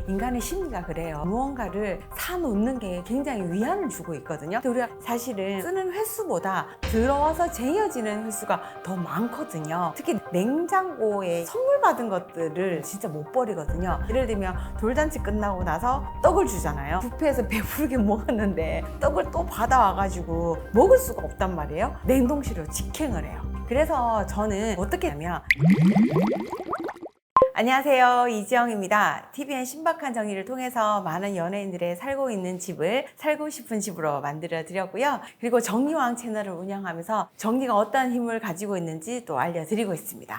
인간의 심리가 그래요. 무언가를 사놓는 게 굉장히 위안을 주고 있거든요. 근데 우리가 사실은 쓰는 횟수보다 들어와서 쟁여지는 횟수가 더 많거든요. 특히 냉장고에 선물 받은 것들을 진짜 못 버리거든요. 예를 들면 돌잔치 끝나고 나서 떡을 주잖아요. 뷔페에서 배부르게 먹었는데 떡을 또 받아와가지고 먹을 수가 없단 말이에요. 냉동실로 직행을 해요. 그래서 저는 어떻게 하면 안녕하세요, 이지영입니다. TVN 신박한 정리를 통해서 많은 연예인들의 살고 있는 집을 살고 싶은 집으로 만들어 드렸고요. 그리고 정리왕 채널을 운영하면서 정리가 어떤 힘을 가지고 있는지 또 알려드리고 있습니다.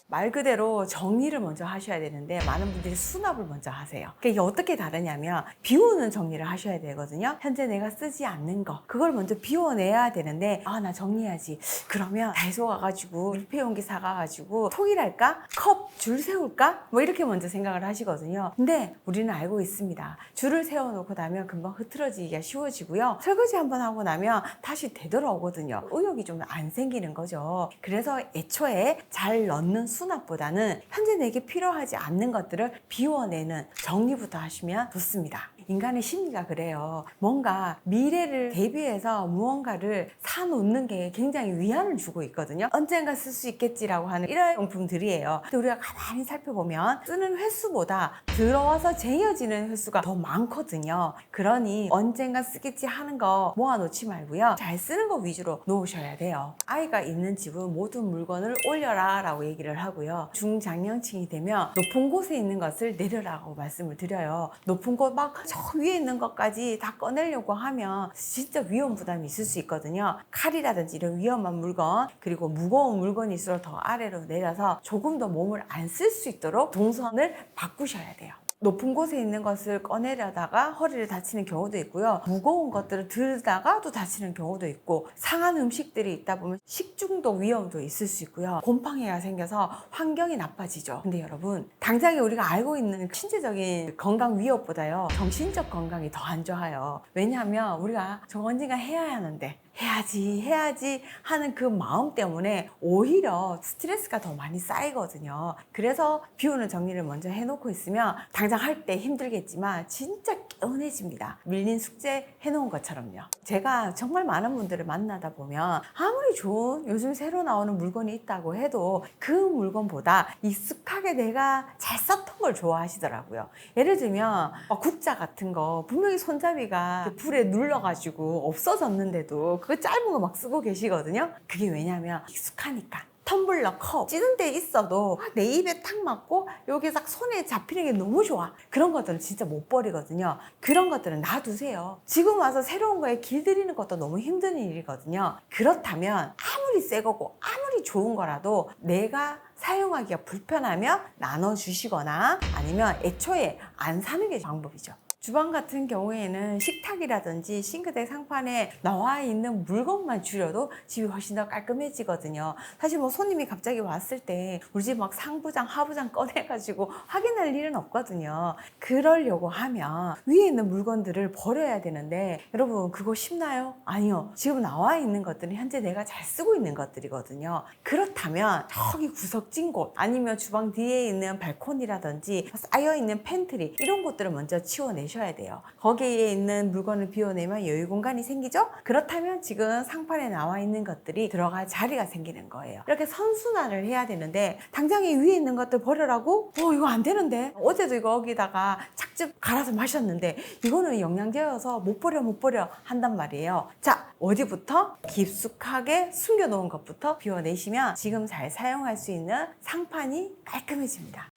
말 그대로 정리를 먼저 하셔야 되는데 많은 분들이 수납을 먼저 하세요. 이게 어떻게 다르냐면 비우는 정리를 하셔야 되거든요. 현재 내가 쓰지 않는 거 그걸 먼저 비워내야 되는데 나 정리해야지. 그러면 다이소 가가지고 밀폐용기 사가가지고 통일할까? 컵 줄 세울까? 뭐 이렇게 먼저 생각을 하시거든요. 근데 우리는 알고 있습니다. 줄을 세워놓고 나면 금방 흐트러지기가 쉬워지고요. 설거지 한번 하고 나면 다시 되돌아오거든요. 의욕이 좀 안 생기는 거죠. 그래서 애초에 잘 넣는 수납보다는 현재 내게 필요하지 않는 것들을 비워내는 정리부터 하시면 좋습니다. 인간의 심리가 그래요. 뭔가 미래를 대비해서 무언가를 사놓는 게 굉장히 위안을 주고 있거든요. 언젠가 쓸 수 있겠지라고 하는 일회용품들이에요. 근데 우리가 가만히 살펴보면 쓰는 횟수보다 들어와서 쟁여지는 횟수가 더 많거든요. 그러니 언젠가 쓰겠지 하는 거 모아놓지 말고요. 잘 쓰는 거 위주로 놓으셔야 돼요. 아이가 있는 집은 모든 물건을 올려라 라고 얘기를 하고요. 중장년층이 되면 높은 곳에 있는 것을 내려라고 말씀을 드려요. 높은 곳 막 저 위에 있는 것까지 다 꺼내려고 하면 진짜 위험 부담이 있을 수 있거든요. 칼이라든지 이런 위험한 물건 그리고 무거운 물건일수록 더 아래로 내려서 조금 더 몸을 안 쓸 수 있도록 동선을 바꾸셔야 돼요. 높은 곳에 있는 것을 꺼내려다가 허리를 다치는 경우도 있고요. 무거운 것들을 들다가 또 다치는 경우도 있고 상한 음식들이 있다 보면 식중독 위험도 있을 수 있고요. 곰팡이가 생겨서 환경이 나빠지죠. 근데 여러분 당장에 우리가 알고 있는 신체적인 건강 위협보다요. 정신적 건강이 더 안 좋아요. 왜냐하면 우리가 저 언젠가 해야 하는데 해야지 하는 그 마음 때문에 오히려 스트레스가 더 많이 쌓이거든요. 그래서 비우는 정리를 먼저 해놓고 있으면 당장 할 때 힘들겠지만 진짜 개운해집니다. 밀린 숙제 해놓은 것처럼요. 제가 정말 많은 분들을 만나다 보면 아무리 좋은 요즘 새로 나오는 물건이 있다고 해도 그 물건보다 익숙하게 내가 잘 썼던 걸 좋아하시더라고요. 예를 들면 국자 같은 거 분명히 손잡이가 불에 눌러가지고 없어졌는데도 그거 짧은 거 막 쓰고 계시거든요. 그게 왜냐면 익숙하니까. 텀블러, 컵 찌는 데 있어도 내 입에 탁 맞고 여기 딱 손에 잡히는 게 너무 좋아. 그런 것들은 진짜 못 버리거든요. 그런 것들은 놔두세요. 지금 와서 새로운 거에 길들이는 것도 너무 힘든 일이거든요. 그렇다면 아무리 새 거고 아무리 좋은 거라도 내가 사용하기가 불편하면 나눠주시거나 아니면 애초에 안 사는 게 방법이죠. 주방 같은 경우에는 식탁이라든지 싱크대 상판에 나와 있는 물건만 줄여도 집이 훨씬 더 깔끔해지거든요. 사실 뭐 손님이 갑자기 왔을 때 우리 집 막 상부장, 하부장 꺼내가지고 확인할 일은 없거든요. 그러려고 하면 위에 있는 물건들을 버려야 되는데 여러분 그거 쉽나요? 아니요. 지금 나와 있는 것들은 현재 내가 잘 쓰고 있는 것들이거든요. 그렇다면 저기 구석진 곳 아니면 주방 뒤에 있는 발코니라든지 쌓여있는 팬트리 이런 곳들을 먼저 치워내셔야 돼요. 거기에 있는 물건을 비워내면 여유 공간이 생기죠? 그렇다면 지금 상판에 나와 있는 것들이 들어갈 자리가 생기는 거예요. 이렇게 선순환을 해야 되는데 당장에 위에 있는 것들 버려라고? 이거 안 되는데 어제도 이거 여기다가 착즙 갈아서 마셨는데 이거는 영양제여서 못 버려 한단 말이에요. 자, 어디부터? 깊숙하게 숨겨놓은 것부터 비워내시면 지금 잘 사용할 수 있는 상판이 깔끔해집니다.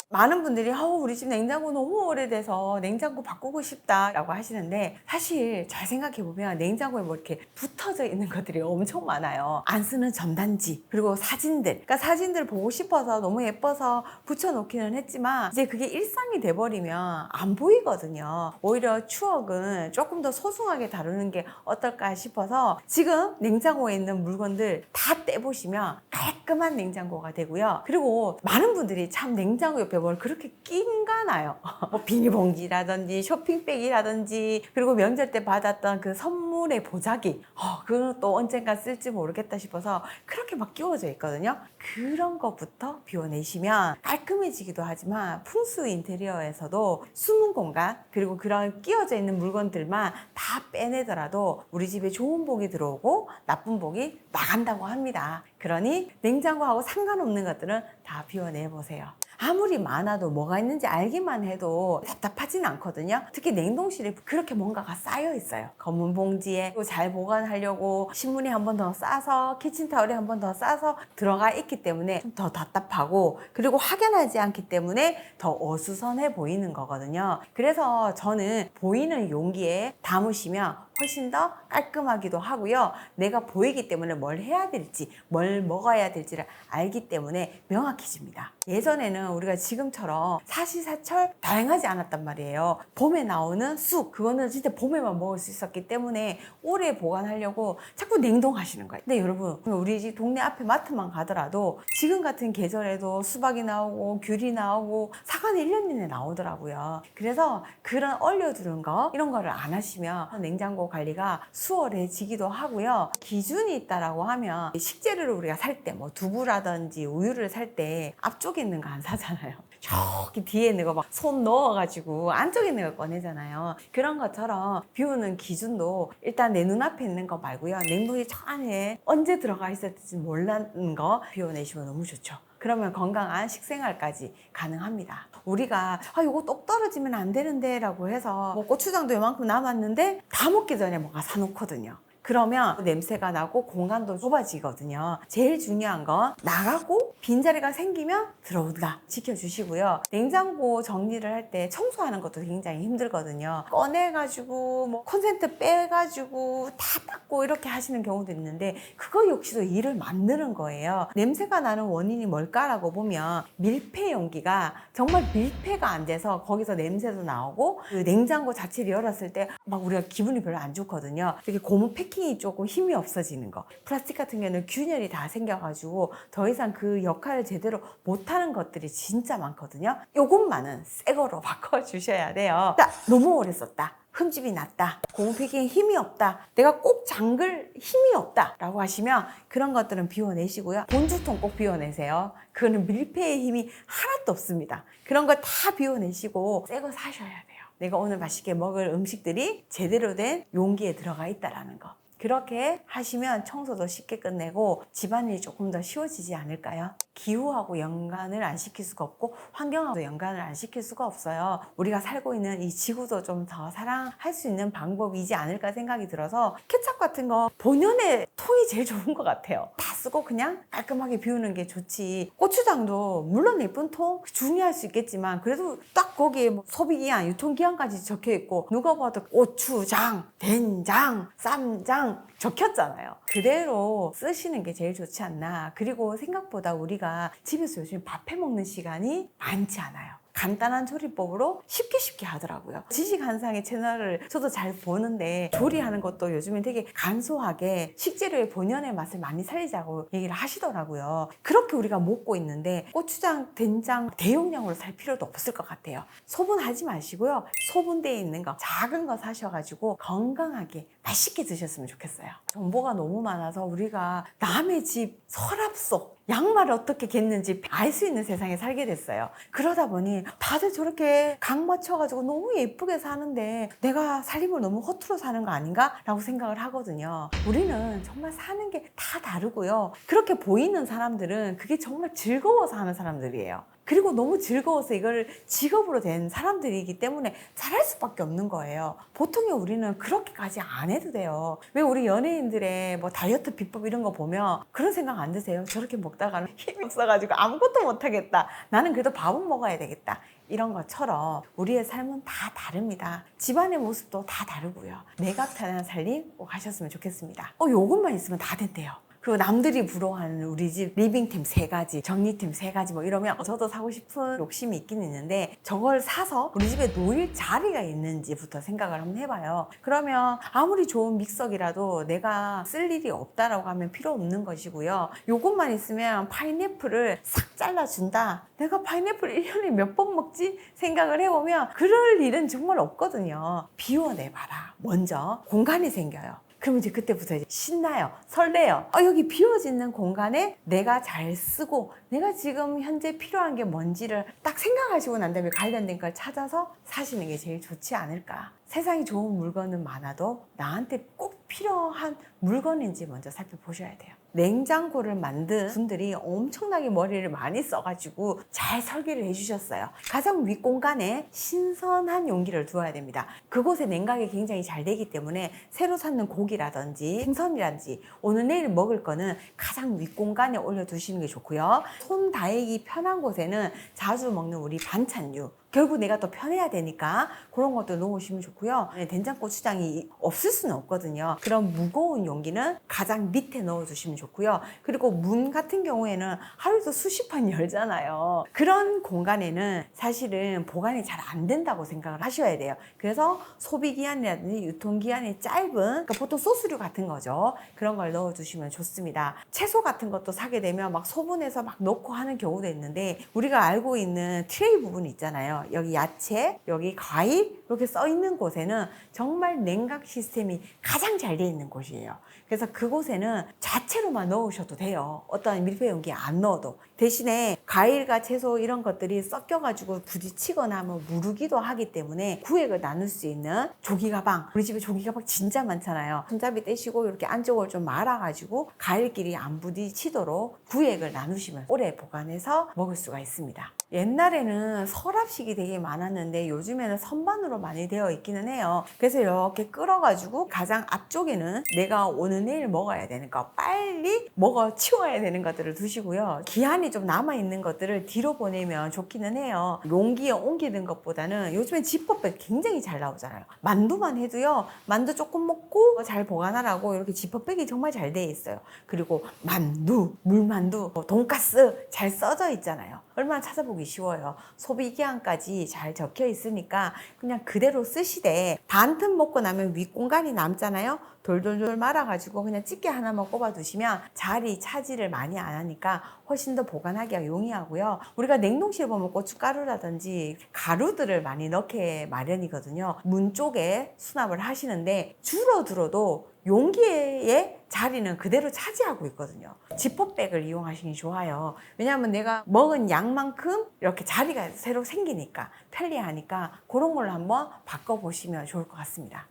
많은 분들이 우리 집 냉장고 너무 오래돼서 냉장고 바꾸고 싶다라고 하시는데 사실 잘 생각해보면 냉장고에 뭐 이렇게 붙어져 있는 것들이 엄청 많아요. 안 쓰는 전단지 그리고 사진들 그러니까 사진들 보고 싶어서 너무 예뻐서 붙여놓기는 했지만 이제 그게 일상이 돼버리면 안 보이거든요. 오히려 추억은 조금 더 소중하게 다루는 게 어떨까 싶어서 지금 냉장고에 있는 물건들 다 떼보시면 깔끔한 냉장고가 되고요. 그리고 많은 분들이 참 냉장고 옆에 뭘 그렇게 낀가나요? 뭐 비닐봉지라든지 쇼핑백이라든지 그리고 명절 때 받았던 그 선물의 보자기 그건 또 언젠가 쓸지 모르겠다 싶어서 그렇게 막 끼워져 있거든요. 그런 것부터 비워내시면 깔끔해지기도 하지만 풍수 인테리어에서도 숨은 공간 그리고 그런 끼워져 있는 물건들만 다 빼내더라도 우리 집에 좋은 복이 들어오고 나쁜 복이 나간다고 합니다. 그러니 냉장고하고 상관없는 것들은 다 비워내 보세요. 아무리 많아도 뭐가 있는지 알기만 해도 답답하진 않거든요. 특히 냉동실에 그렇게 뭔가가 쌓여 있어요. 검은 봉지에 또 잘 보관하려고 신문이 한 번 더 싸서 키친타올이 한 번 더 싸서 들어가 있기 때문에 좀 더 답답하고 그리고 확연하지 않기 때문에 더 어수선해 보이는 거거든요. 그래서 저는 보이는 용기에 담으시면 훨씬 더 깔끔하기도 하고요. 내가 보이기 때문에 뭘 해야 될지, 뭘 먹어야 될지를 알기 때문에 명확해집니다. 예전에는 우리가 지금처럼 사시사철 다양하지 않았단 말이에요. 봄에 나오는 쑥, 그거는 진짜 봄에만 먹을 수 있었기 때문에 오래 보관하려고 자꾸 냉동하시는 거예요. 근데 여러분, 우리 집 동네 앞에 마트만 가더라도 지금 같은 계절에도 수박이 나오고 귤이 나오고 사과는 1년 내내 나오더라고요. 그래서 그런 얼려두는 거 이런 거를 안 하시면 냉장고 관리가 수월해지기도 하고요. 기준이 있다라고 하면 식재료를 우리가 살 때 뭐 두부라든지 우유를 살 때 앞쪽에 있는 거 안 사잖아요. 저기 뒤에 있는 거 막 손 넣어가지고 안쪽에 있는 거 꺼내잖아요. 그런 것처럼 비우는 기준도 일단 내 눈앞에 있는 거 말고요. 냉동실 저 안에 언제 들어가 있었을지 몰랐는 거 비워내시면 너무 좋죠. 그러면 건강한 식생활까지 가능합니다. 우리가 이거 똑 떨어지면 안 되는데 라고 해서 뭐 고추장도 이만큼 남았는데 다 먹기 전에 뭔가 사놓거든요. 그러면 냄새가 나고 공간도 좁아지거든요. 제일 중요한 건 나가고 빈자리가 생기면 들어온다 지켜주시고요. 냉장고 정리를 할 때 청소하는 것도 굉장히 힘들거든요. 꺼내가지고 뭐 콘센트 빼가지고 다 닦고 이렇게 하시는 경우도 있는데 그거 역시도 일을 만드는 거예요. 냄새가 나는 원인이 뭘까라고 보면 밀폐 용기가 정말 밀폐가 안 돼서 거기서 냄새도 나오고 그 냉장고 자체를 열었을 때 막 우리가 기분이 별로 안 좋거든요. 이렇게 고무 패킹이 조금 힘이 없어지는 거. 플라스틱 같은 경우는 균열이 다 생겨가지고 더 이상 그 역할을 제대로 못하는 것들이 진짜 많거든요. 요것만은 새 거로 바꿔주셔야 돼요. 너무 오래 썼다. 흠집이 났다. 고무 패킹에 힘이 없다. 내가 꼭 잠글 힘이 없다. 라고 하시면 그런 것들은 비워내시고요. 본주통 꼭 비워내세요. 그거는 밀폐의 힘이 하나도 없습니다. 그런 거 다 비워내시고 새 거 사셔야 돼요. 내가 오늘 맛있게 먹을 음식들이 제대로 된 용기에 들어가 있다라는 거. 그렇게 하시면 청소도 쉽게 끝내고 집안일이 조금 더 쉬워지지 않을까요? 기후하고 연관을 안 시킬 수가 없고 환경하고 연관을 안 시킬 수가 없어요. 우리가 살고 있는 이 지구도 좀 더 사랑할 수 있는 방법이지 않을까 생각이 들어서 케첩 같은 거 본연의 통이 제일 좋은 것 같아요. 다 쓰고 그냥 깔끔하게 비우는 게 좋지. 고추장도 물론 예쁜 통 중요할 수 있겠지만 그래도 딱 거기에 뭐 소비기한, 유통기한까지 적혀있고 누가 봐도 고추장, 된장, 쌈장 적혔잖아요. 그대로 쓰시는 게 제일 좋지 않나. 그리고 생각보다 우리가 집에서 요즘 밥 해먹는 시간이 많지 않아요. 간단한 조리법으로 쉽게 하더라고요. 지식한상의 채널을 저도 잘 보는데 조리하는 것도 요즘엔 되게 간소하게 식재료의 본연의 맛을 많이 살리자고 얘기를 하시더라고요. 그렇게 우리가 먹고 있는데 고추장, 된장 대용량으로 살 필요도 없을 것 같아요. 소분하지 마시고요. 소분되어 있는 거 작은 거 사셔가지고 건강하게 맛있게 드셨으면 좋겠어요. 정보가 너무 많아서 우리가 남의 집 서랍 속 양말을 어떻게 겠는지 알 수 있는 세상에 살게 됐어요. 그러다 보니 다들 저렇게 각 맞춰가지고 너무 예쁘게 사는데 내가 살림을 너무 허투루 사는 거 아닌가? 라고 생각을 하거든요. 우리는 정말 사는 게 다 다르고요. 그렇게 보이는 사람들은 그게 정말 즐거워서 하는 사람들이에요. 그리고 너무 즐거워서 이걸 직업으로 된 사람들이기 때문에 잘할 수밖에 없는 거예요. 보통의 우리는 그렇게까지 안 해도 돼요. 왜 우리 연예인들의 뭐 다이어트 비법 이런 거 보면 그런 생각 안 드세요? 저렇게 먹다가는 힘이 없어가지고 아무것도 못하겠다. 나는 그래도 밥은 먹어야 되겠다. 이런 것처럼 우리의 삶은 다 다릅니다. 집안의 모습도 다 다르고요. 내가 편한 살림 꼭 하셨으면 좋겠습니다. 요것만 있으면 다 된대요. 그리고 남들이 부러워하는 우리 집 리빙템 3가지, 정리템 3가지 뭐 이러면 저도 사고 싶은 욕심이 있긴 있는데 저걸 사서 우리 집에 놓일 자리가 있는지부터 생각을 한번 해봐요. 그러면 아무리 좋은 믹서기라도 내가 쓸 일이 없다라고 하면 필요 없는 것이고요. 요것만 있으면 파인애플을 싹 잘라준다. 내가 파인애플 1년에 몇 번 먹지? 생각을 해보면 그럴 일은 정말 없거든요. 비워내봐라. 먼저 공간이 생겨요. 그럼 이제 그때부터 이제 신나요. 설레요. 여기 비워지는 공간에 내가 잘 쓰고 내가 지금 현재 필요한 게 뭔지를 딱 생각하시고 난 다음에 관련된 걸 찾아서 사시는 게 제일 좋지 않을까. 세상에 좋은 물건은 많아도 나한테 꼭 필요한 물건인지 먼저 살펴보셔야 돼요. 냉장고를 만든 분들이 엄청나게 머리를 많이 써가지고 잘 설계를 해주셨어요. 가장 윗공간에 신선한 용기를 두어야 됩니다. 그곳에 냉각이 굉장히 잘 되기 때문에 새로 샀는 고기라든지 생선이라든지 오늘 내일 먹을 거는 가장 윗공간에 올려두시는 게 좋고요. 손 다이기 편한 곳에는 자주 먹는 우리 반찬류, 결국 내가 또 편해야 되니까 그런 것도 넣으시면 좋고요. 된장 고추장이 없을 수는 없거든요. 그런 무거운 용기는 가장 밑에 넣어주시면 좋고요. 그리고 문 같은 경우에는 하루에도 수십 번 열잖아요. 그런 공간에는 사실은 보관이 잘 안 된다고 생각을 하셔야 돼요. 그래서 소비기한이라든지 유통기한이 짧은, 그러니까 보통 소스류 같은 거죠. 그런 걸 넣어주시면 좋습니다. 채소 같은 것도 사게 되면 막 소분해서 막 넣고 하는 경우도 있는데 우리가 알고 있는 트레이 부분 있잖아요. 여기 야채, 여기 과일 이렇게 써 있는 곳에는 정말 냉각 시스템이 가장 잘 되어 있는 곳이에요. 그래서 그곳에는 자체로만 넣으셔도 돼요. 어떤 밀폐 용기에 안 넣어도. 대신에 과일과 채소 이런 것들이 섞여가지고 부딪히거나 하면 무르기도 하기 때문에 구획을 나눌 수 있는 조기 가방. 우리 집에 조기 가방 진짜 많잖아요. 손잡이 떼시고 이렇게 안쪽을 좀 말아가지고 과일끼리 안 부딪히도록 구획을 나누시면 오래 보관해서 먹을 수가 있습니다. 옛날에는 서랍식이 되게 많았는데 요즘에는 선반으로 많이 되어 있기는 해요. 그래서 이렇게 끌어가지고 가장 앞쪽에는 내가 오늘 내일 먹어야 되는 거, 빨리 먹어 치워야 되는 것들을 두시고요. 기한이 좀 남아있는 것들을 뒤로 보내면 좋기는 해요. 용기에 옮기는 것보다는 요즘엔 지퍼백 굉장히 잘 나오잖아요. 만두만 해도요. 만두 조금 먹고 잘 보관하라고 이렇게 지퍼백이 정말 잘 돼 있어요. 그리고 만두, 물만두, 돈가스 잘 써져 있잖아요. 얼마나 찾아보기 쉬워요. 소비기한까지 잘 적혀 있으니까 그냥 그대로 쓰시되 반틈 먹고 나면 윗공간이 남잖아요. 돌돌돌 말아가지고 그냥 집게 하나만 꼽아두시면 자리 차지를 많이 안 하니까 훨씬 더 보관하기가 용이하고요. 우리가 냉동실에 보면 고춧가루라든지 가루들을 많이 넣게 마련이거든요. 문 쪽에 수납을 하시는데 줄어들어도 용기의 자리는 그대로 차지하고 있거든요. 지퍼백을 이용하시기 좋아요. 왜냐하면 내가 먹은 양만큼 이렇게 자리가 새로 생기니까 편리하니까 그런 걸로 한번 바꿔보시면 좋을 것 같습니다.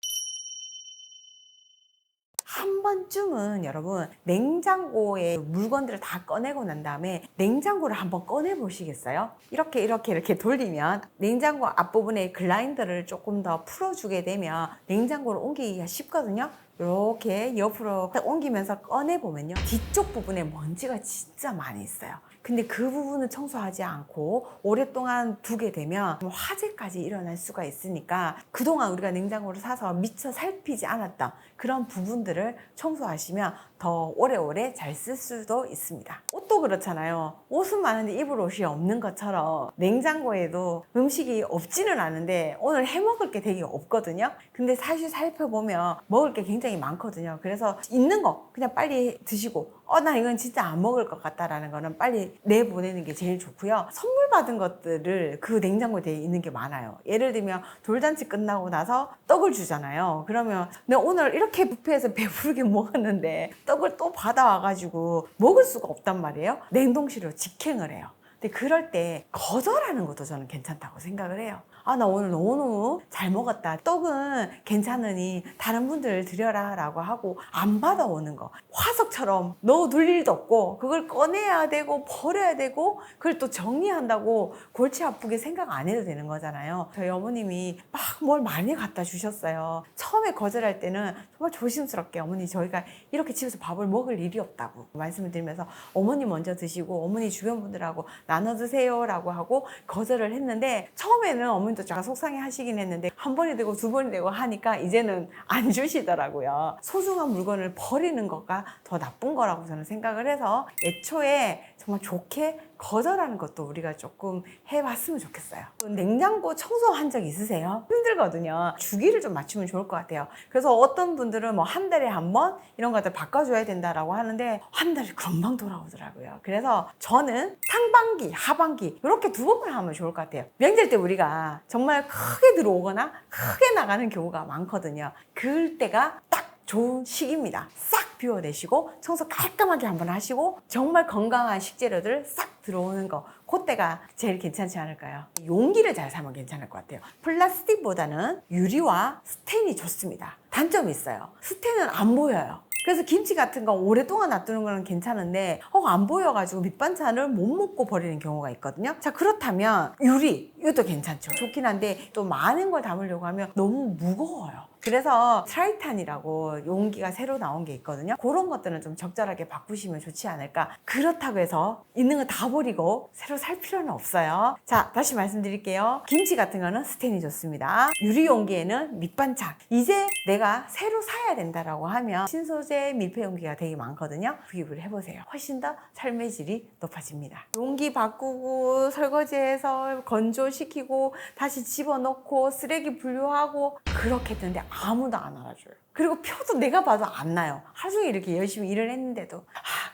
한 번쯤은 여러분 냉장고에 물건들을 다 꺼내고 난 다음에 냉장고를 한번 꺼내 보시겠어요? 이렇게 돌리면 냉장고 앞부분에 글라인더를 조금 더 풀어주게 되면 냉장고를 옮기기가 쉽거든요. 이렇게 옆으로 딱 옮기면서 꺼내보면요. 뒤쪽 부분에 먼지가 진짜 많이 있어요. 근데 그 부분을 청소하지 않고 오랫동안 두게 되면 화재까지 일어날 수가 있으니까 그동안 우리가 냉장고를 사서 미처 살피지 않았던 그런 부분들을 청소하시면 더 오래오래 잘 쓸 수도 있습니다. 옷도 그렇잖아요. 옷은 많은데 입을 옷이 없는 것처럼 냉장고에도 음식이 없지는 않은데 오늘 해먹을 게 되게 없거든요. 근데 사실 살펴보면 먹을 게 굉장히 많거든요. 그래서 있는 거 그냥 빨리 드시고 나 이건 진짜 안 먹을 것 같다라는 거는 빨리 내보내는 게 제일 좋고요. 선물 받은 것들을 그 냉장고에 있는 게 많아요. 예를 들면 돌잔치 끝나고 나서 떡을 주잖아요. 그러면 내가 오늘 이렇게 뷔페에서 배부르게 먹었는데 떡을 또 받아와가지고 먹을 수가 없단 말이에요. 냉동실로 직행을 해요. 근데 그럴 때 거절하는 것도 저는 괜찮다고 생각을 해요. 나 오늘 너무너무 잘 먹었다. 떡은 괜찮으니 다른 분들 드려라 라고 하고 안 받아오는 거. 화석처럼 넣어둘 일도 없고 그걸 꺼내야 되고 버려야 되고 그걸 또 정리한다고 골치 아프게 생각 안 해도 되는 거잖아요. 저희 어머님이 막 뭘 많이 갖다 주셨어요. 처음에 거절할 때는 정말 조심스럽게 어머니 저희가 이렇게 집에서 밥을 먹을 일이 없다고 말씀을 드리면서 어머니 먼저 드시고 어머니 주변 분들하고 나눠 드세요 라고 하고 거절을 했는데 처음에는 어머니 어머니도 제가 속상해 하시긴 했는데 한 번이 되고 두 번이 되고 하니까 이제는 안 주시더라고요. 소중한 물건을 버리는 거가 더 나쁜 거라고 저는 생각을 해서 애초에 정말 좋게 거절하는 것도 우리가 조금 해봤으면 좋겠어요. 냉장고 청소한 적 있으세요? 힘들거든요. 주기를 좀 맞추면 좋을 것 같아요. 그래서 어떤 분들은 뭐 한 달에 한 번 이런 것들 바꿔줘야 된다라고 하는데 한 달이 금방 돌아오더라고요. 그래서 저는 상반기, 하반기 이렇게 두 번만 하면 좋을 것 같아요. 명절 때 우리가 정말 크게 들어오거나 크게 나가는 경우가 많거든요. 그럴 때가 딱 좋은 시기입니다. 싹 비워내시고 청소 깔끔하게 한번 하시고 정말 건강한 식재료들 싹 들어오는 거, 그때가 제일 괜찮지 않을까요? 용기를 잘 사면 괜찮을 것 같아요. 플라스틱보다는 유리와 스텐이 좋습니다. 단점이 있어요. 스텐은 안 보여요. 그래서 김치 같은 거 오랫동안 놔두는 거는 괜찮은데 안 보여가지고 밑반찬을 못 먹고 버리는 경우가 있거든요. 자, 그렇다면 유리 이것도 괜찮죠. 좋긴 한데 또 많은 걸 담으려고 하면 너무 무거워요. 그래서 트라이탄이라고 용기가 새로 나온 게 있거든요. 그런 것들은 좀 적절하게 바꾸시면 좋지 않을까. 그렇다고 해서 있는 거 다 버리고 새로 살 필요는 없어요. 자, 다시 말씀드릴게요. 김치 같은 거는 스텐이 좋습니다. 유리 용기에는 밑반찬. 이제 내가 새로 사야 된다라고 하면 신소재 밀폐 용기가 되게 많거든요. 구입을 해보세요. 훨씬 더 삶의 질이 높아집니다. 용기 바꾸고 설거지해서 건조시키고 다시 집어넣고 쓰레기 분류하고 그렇게 했는데 아무도 안 알아줘요. 그리고 표도 내가 봐도 안 나요. 하루 종일 이렇게 열심히 일을 했는데도.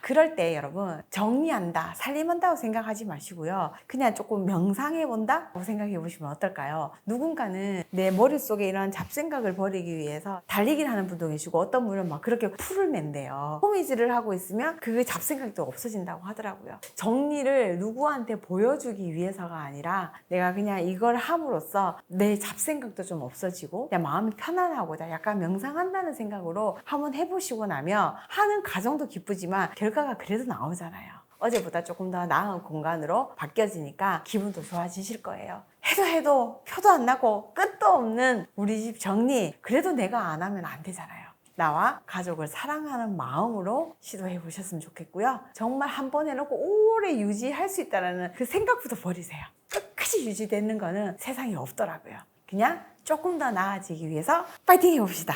그럴 때 여러분 정리한다, 살림한다고 생각하지 마시고요. 그냥 조금 명상해본다고 생각해 보시면 어떨까요? 누군가는 내 머릿속에 이런 잡생각을 버리기 위해서 달리기를 하는 분도 계시고 어떤 분은 막 그렇게 풀을 낸대요. 호미질을 하고 있으면 그 잡생각도 없어진다고 하더라고요. 정리를 누구한테 보여주기 위해서가 아니라 내가 그냥 이걸 함으로써 내 잡생각도 좀 없어지고 그냥 마음이 편안하고자 약간 명상한다는 생각으로 한번 해보시고 나면 하는 과정도 기쁘지만 결과가 그래도 나오잖아요. 어제보다 조금 더 나은 공간으로 바뀌어지니까 기분도 좋아지실 거예요. 해도 표도 안 나고 끝도 없는 우리 집 정리, 그래도 내가 안 하면 안 되잖아요. 나와 가족을 사랑하는 마음으로 시도해 보셨으면 좋겠고요. 정말 한 번 해놓고 오래 유지할 수 있다는 그 생각부터 버리세요. 끝까지 유지되는 거는 세상에 없더라고요. 그냥 조금 더 나아지기 위해서 파이팅 해봅시다.